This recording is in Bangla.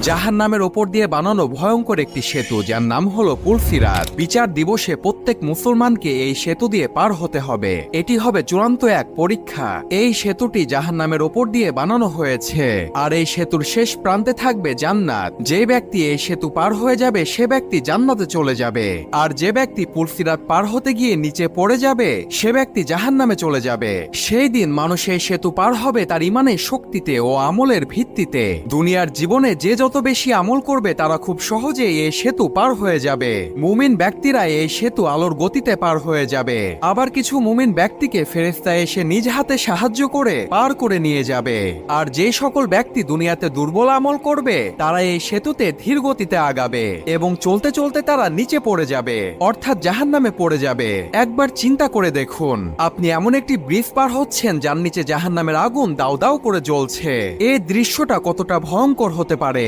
জাহান্নামের ওপর দিয়ে বানানো ভয়ঙ্কর একটি সেতু, যার নাম হলো পুলসিরাত। বিচার দিবসে প্রত্যেক মুসলমানকে এই সেতু দিয়ে পার হতে হবে। এটি হবে চূড়ান্ত এক পরীক্ষা। এই সেতুটি জাহান্নামের ওপর দিয়ে বানানো হয়েছে, আর এই সেতুর শেষ প্রান্তে থাকবে জান্নাত। যে ব্যক্তি এই সেতু পার হয়ে যাবে সে ব্যক্তি জান্নাতে চলে যাবে, আর যে ব্যক্তি পুলসিরাত পার হতে গিয়ে নিচে পড়ে যাবে সে ব্যক্তি জাহান্নামে চলে যাবে। সেই দিন মানুষ এই সেতু পার হবে তার ইমানের শক্তিতে ও আমলের ভিত্তিতে। দুনিয়ার জীবনে যে যত বেশি আমল করবে তারা খুব সহজেই এই সেতু পার হয়ে যাবে। মুমিন ব্যক্তিরা এই সেতু আলোর গতিতে পার হয়ে যাবে। আবার কিছু মুমিন ব্যক্তিকে ফেরেশতা এসে নিজ হাতে সাহায্য করে পার করে নিয়ে যাবে। আর যে সকল ব্যক্তি দুনিয়াতে দুর্বল আমল করবে তারা এই সেতুতে ধীর গতিতে আগাবে এবং চলতে চলতে তারা নিচে পড়ে যাবে, অর্থাৎ জাহান্নামে পড়ে যাবে। একবার চিন্তা করে দেখুন, আপনি এমন একটি ব্রিজ পার হচ্ছেন যার নিচে জাহান্নামের আগুন দাউ দাউ করে জ্বলছে। এই দৃশ্যটা কতটা ভয়ঙ্কর হতে পারে।